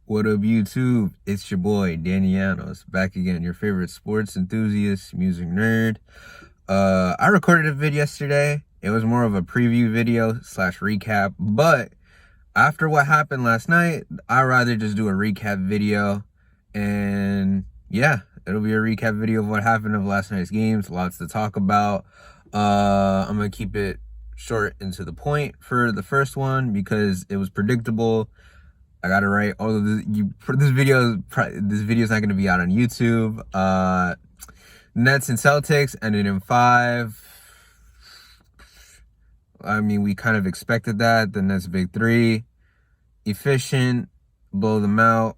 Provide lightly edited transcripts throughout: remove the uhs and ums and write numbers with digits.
What up, YouTube? It's your boy, Danny Llanos, back again, your favorite sports enthusiast, music nerd. I recorded a video yesterday. It was more of a preview video slash recap, but after what happened last night, I'd rather just do a recap video. And yeah, it'll be a recap video of what happened of last night's games. Lots to talk about. I'm gonna keep it short and to the point for the first one because it was predictable. I got it right. All of this, this video is not going to be out on YouTube. Nets and Celtics ended in 5. I mean, we kind of expected that. The Nets big 3, efficient, blow them out.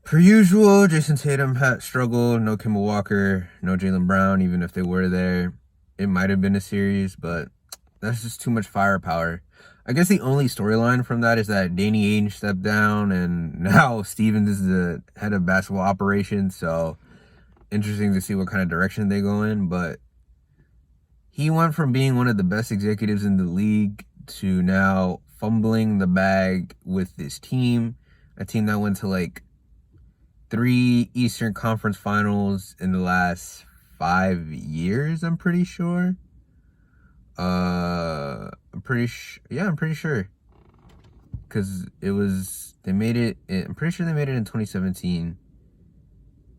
Per usual, Jason Tatum had struggled. No Kemba Walker, no Jaylen Brown. Even if they were there, it might have been a series, but that's just too much firepower. I guess the only storyline from that is that Danny Ainge stepped down and now Stevens is the head of basketball operations. So interesting to see what kind of direction they go in. But he went from being one of the best executives in the league to now fumbling the bag with this team. A team that went to like 3 Eastern Conference finals in the last 5 years, I'm pretty sure. I'm pretty sure. Because they made it, I'm pretty sure they made it in 2017.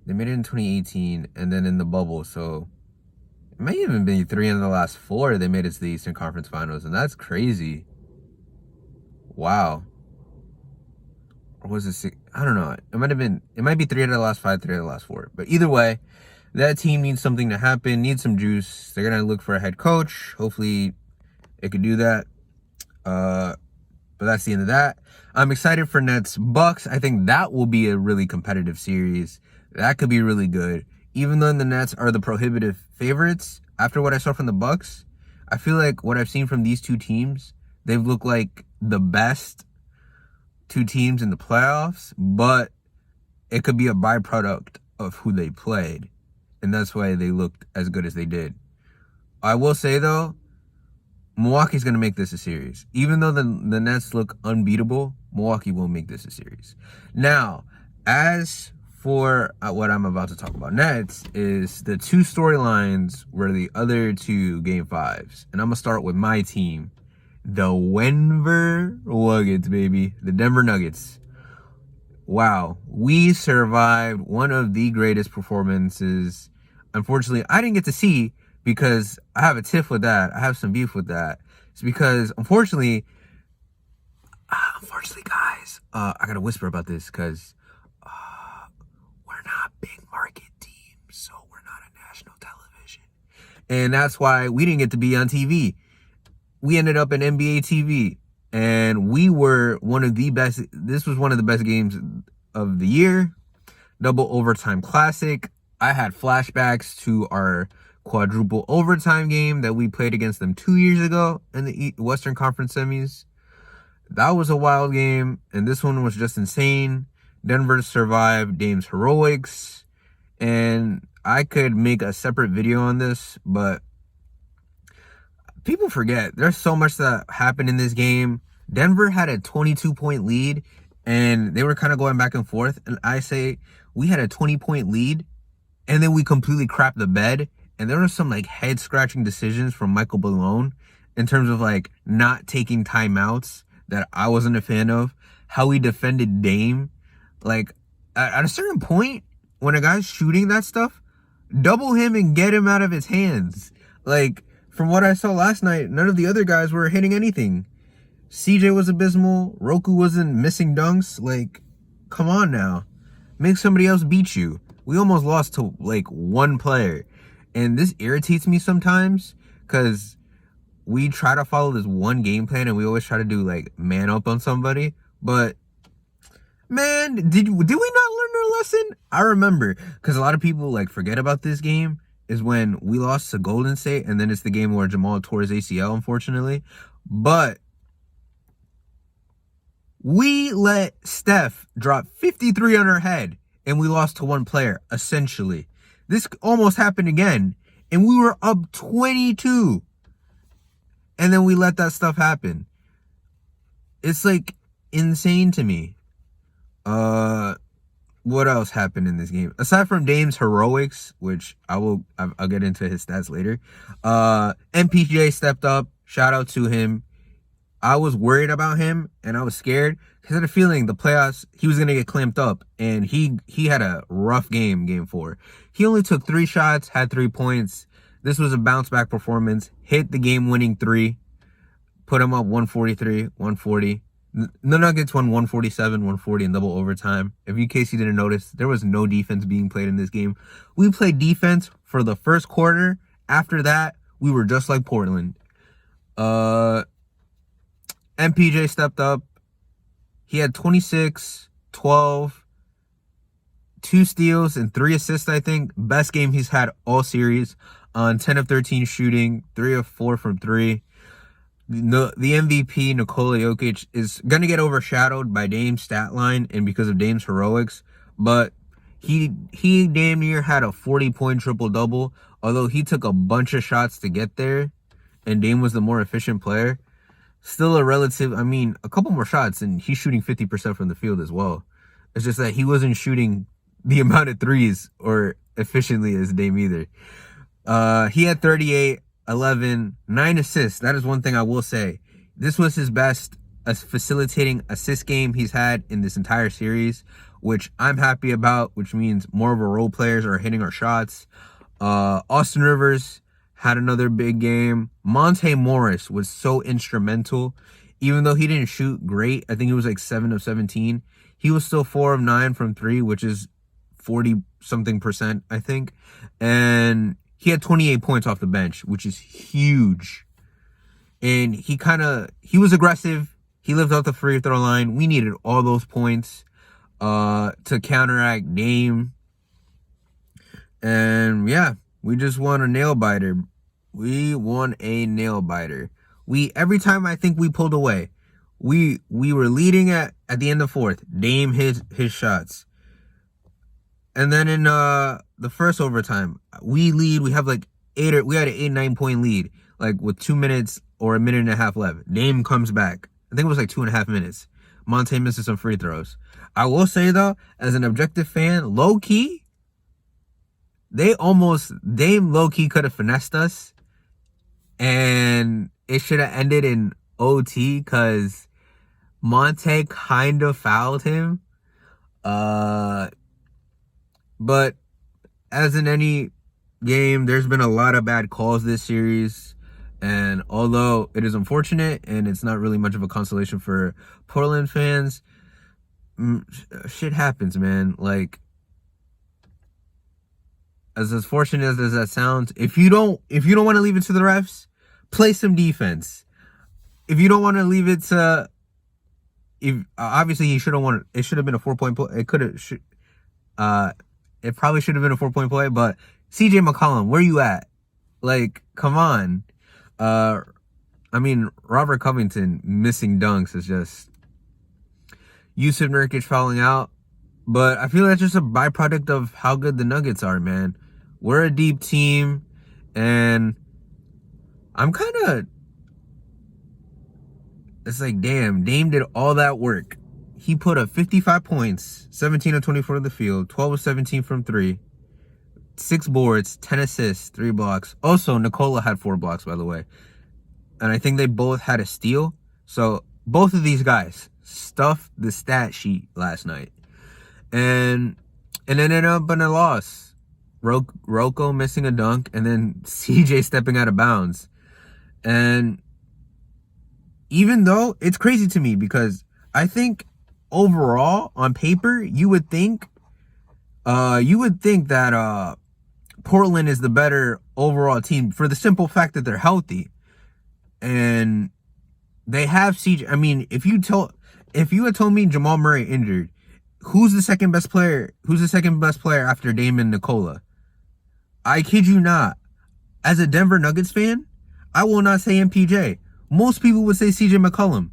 They made it in 2018, and then in the bubble. So it may even be 3 in the last 4 they made it to the Eastern Conference finals, and that's crazy. Wow. Or was it 6? I don't know. It might be 3 out of the last 5, 3 out of the last 4. But either way, that team needs something to happen, needs some juice. They're going to look for a head coach. Hopefully it could do that. But that's the end of that. I'm excited for Nets Bucks. I think that will be a really competitive series. That could be really good. Even though the Nets are the prohibitive favorites, after what I saw from the Bucks, I feel like what I've seen from these two teams, they've looked like the best 2 teams in the playoffs, but it could be a byproduct of who they played. And that's why they looked as good as they did. I will say, though, Milwaukee's going to make this a series. Even though the Nets look unbeatable, Milwaukee will make this a series. Now, as for what I'm about to talk about next is the 2 storylines were the other 2 Game 5s. And I'm going to start with my team, the Denver Nuggets, baby. The Denver Nuggets. Wow, we survived one of the greatest performances. Unfortunately, I didn't get to see because I have a tiff with that. I have some beef with that. It's because, unfortunately, guys, I gotta whisper about this because we're not big market teams, so we're not on national television, and that's why we didn't get to be on TV. We ended up in NBA TV. And we were one of the best. This was one of the best games of the year. Double overtime classic. I had flashbacks to our quadruple overtime game that we played against them 2 years ago in the Western Conference semis. That was a wild game. And this one was just insane. Denver survived Dame's heroics. And I could make a separate video on this, but people forget there's so much that happened in this game. Denver had a 22-point lead, and they were kind of going back and forth. And I say we had a 20-point lead, and then we completely crapped the bed. And there were some like head-scratching decisions from Michael Malone in terms of like not taking timeouts that I wasn't a fan of. How he defended Dame, like at a certain point when a guy's shooting that stuff, double him and get him out of his hands. Like, from what I saw last night, none of the other guys were hitting anything. CJ was abysmal. Roku wasn't missing dunks. Like, come on now. Make somebody else beat you. We almost lost to, like, 1 player. And this irritates me sometimes because we try to follow this one game plan and we always try to do, like, man up on somebody. But, man, did we not learn our lesson? I remember because a lot of people, like, forget about this game. Is when we lost to Golden State, and then it's the game where Jamal tore his ACL, unfortunately. But we let Steph drop 53 on our head, and we lost to 1 player, essentially. This almost happened again, and we were up 22. And then we let that stuff happen. It's, like, insane to me. What else happened in this game? Aside from Dame's heroics, which I'll get into his stats later. MPJ stepped up. Shout out to him. I was worried about him and I was scared because I had a feeling the playoffs he was gonna get clamped up, and he had a rough game 4. He only took 3 shots, had 3 points. This was a bounce back performance. Hit the game winning 3, put him up 143, 140. The Nuggets won 147, 140 in double overtime. In case you didn't notice, there was no defense being played in this game. We played defense for the first quarter. After that, we were just like Portland. MPJ stepped up. He had 26, 12, 2 steals, and 3 assists, I think. Best game he's had all series. On 10 of 13 shooting, 3 of 4 from 3. The MVP, Nikola Jokic, is going to get overshadowed by Dame's stat line and because of Dame's heroics. But he damn near had a 40-point triple-double. Although he took a bunch of shots to get there, and Dame was the more efficient player. Still a couple more shots, and he's shooting 50% from the field as well. It's just that he wasn't shooting the amount of threes or efficiently as Dame either. He had 38, 11, 9 assists. That is one thing I will say. This was his best facilitating assist game he's had in this entire series, which I'm happy about, which means more of our role players are hitting our shots. Austin Rivers had another big game. Monte Morris was so instrumental. Even though he didn't shoot great, I think it was like 7 of 17. He was still 4 of 9 from 3, which is 40-something%, I think. And he had 28 points off the bench, which is huge. And he was aggressive. He lived off the free throw line. We needed all those points to counteract Dame. And yeah, we just won a nail biter. Every time I think we pulled away, we were leading at the end of 4th. Dame hit his shots. And then in the first overtime, we lead. We have we had an 8-9 point lead, with 2 minutes or a minute and a half left. Dame comes back. I think it was 2.5 minutes. Monte misses some free throws. I will say though, as an objective fan, low key, Dame low key could have finessed us, and it should have ended in OT because Monte kind of fouled him. But as in any game, there's been a lot of bad calls this series. And although it is unfortunate and it's not really much of a consolation for Portland fans, shit happens, man. As fortunate as that sounds, if you don't want to leave it to the refs, play some defense. If you don't want to leave it to, obviously he should have won. It should have been a 4-point play. It probably should have been a 4-point play, but CJ McCollum, where you at? Come on. Robert Covington missing dunks is just Yusuf Nurkic fouling out. But I feel that's just a byproduct of how good the Nuggets are, man. We're a deep team, and it's damn, Dame did all that work. He put up 55 points, 17 of 24 in the field, 12 of 17 from 3, 6 boards, 10 assists, 3 blocks. Also, Nikola had 4 blocks, by the way. And I think they both had a steal. So, both of these guys stuffed the stat sheet last night. And it ended up in a loss. Rocco missing a dunk, and then CJ stepping out of bounds. And even though it's crazy to me because I think overall, on paper, you would think that Portland is the better overall team for the simple fact that they're healthy. And they have CJ. If you had told me Jamal Murray injured, who's the second best player after Dame and Nikola? I kid you not. As a Denver Nuggets fan, I will not say MPJ. Most people would say CJ McCollum.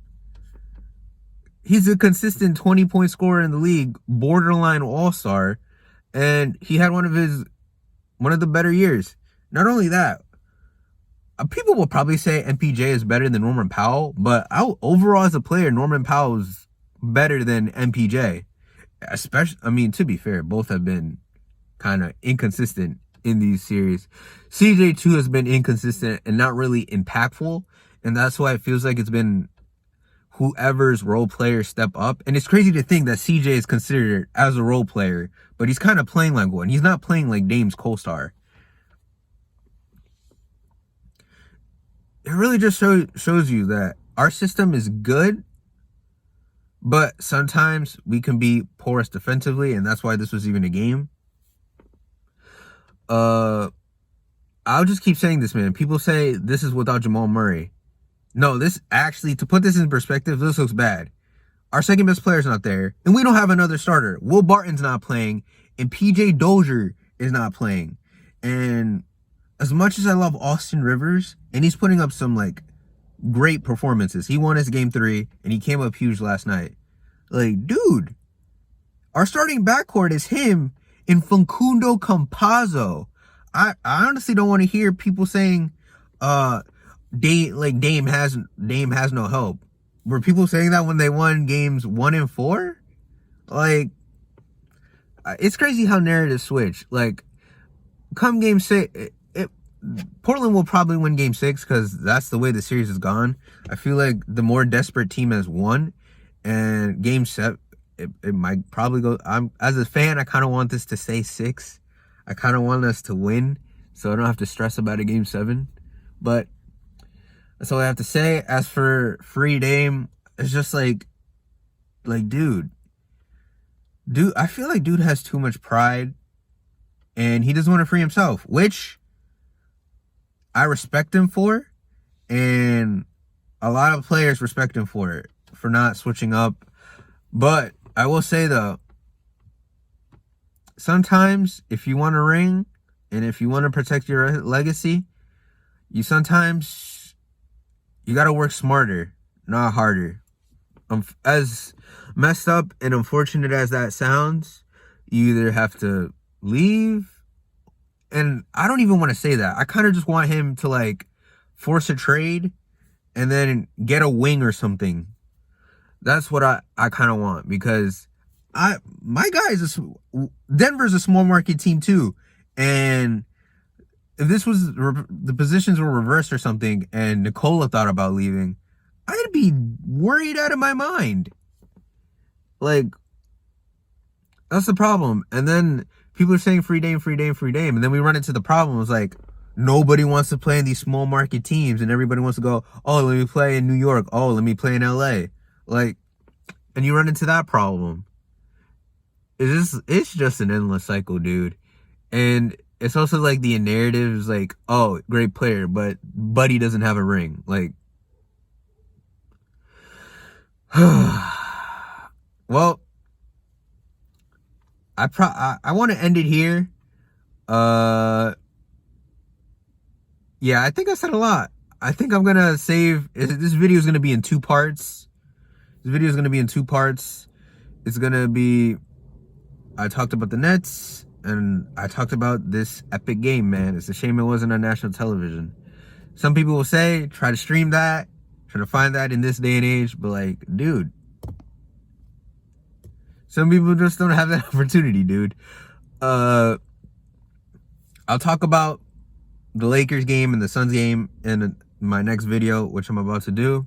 He's a consistent 20-point scorer in the league, borderline all-star, and he had one of the better years. Not only that, people will probably say MPJ is better than Norman Powell, but overall as a player, Norman Powell is better than MPJ. Especially, I mean, to be fair, both have been kind of inconsistent in these series. CJ too has been inconsistent and not really impactful, and that's why it feels like it's been whoever's role players step up. And it's crazy to think that CJ is considered as a role player, but he's kind of playing like one. He's not playing like Dame's co-star. It really just shows you that our system is good, but sometimes we can be porous defensively, and that's why this was even a game. I'll just keep saying this, man. People say this is without Jamal Murray. No, this actually, to put this in perspective, this looks bad. Our second best player is not there, and we don't have another starter. Will Barton's not playing, and PJ Dozier is not playing. And as much as I love Austin Rivers, and he's putting up some like great performances. He won his game 3, and he came up huge last night. Like, dude, our starting backcourt is him and Facundo Campazzo. I honestly don't want to hear people saying, Dame has no help. Were people saying that when they won games 1 and 4? Like, it's crazy how narratives switch. Like, come game 6, Portland will probably win game 6 because that's the way the series has gone. I feel like the more desperate team has won, and game 7, it might probably go. As a fan, I kind of want this to say 6. I kind of want us to win, so I don't have to stress about a game 7. But that's all I have to say. As for free Dame, it's just like, dude, I feel like dude has too much pride, and he doesn't want to free himself, which I respect him for, and a lot of players respect him for it, for not switching up. But I will say, though, sometimes if you want a ring and if you want to protect your legacy, you got to work smarter, not harder. As messed up and unfortunate as that sounds, you either have to leave, and I don't even want to say that. I kind of just want him to like force a trade and then get a wing or something. That's what I kind of want, because my guy is Denver's a small market team too, and if this was the positions were reversed or something and Nikola thought about leaving, I'd be worried out of my mind. Like, that's the problem. And then people are saying free Dame, free Dame, free Dame. And then we run into the problem. It's like, nobody wants to play in these small market teams, and everybody wants to go, oh, let me play in New York. Oh, let me play in LA. Like, and you run into that problem. It's just an endless cycle, dude. And it's also like the narrative is like, oh, great player, but Buddy doesn't have a ring. Like, well, I want to end it here. Yeah, I think I said a lot. I think I'm gonna save. This video is gonna be in 2 parts. It's gonna be, I talked about the Nets, and I talked about this epic game, man. It's a shame it wasn't on national television. Some people will say, try to stream that, try to find that in this day and age, but like, dude, some people just don't have that opportunity, dude. I'll talk about the Lakers game and the Suns game in my next video, which I'm about to do.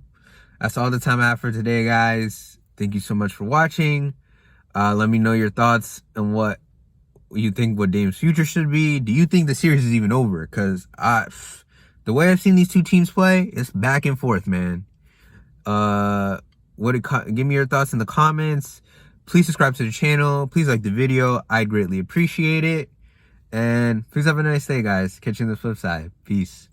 That's all the time I have for today, guys. Thank you so much for watching. Let me know your thoughts and what you think what Dame's future should be. Do you think the series is even over? Because the way I've seen these two teams play, it's back and forth, man. Give me your thoughts in the comments. Please subscribe to the channel. Please like the video. I'd greatly appreciate it. And please have a nice day, guys. Catch you on the flip side. Peace.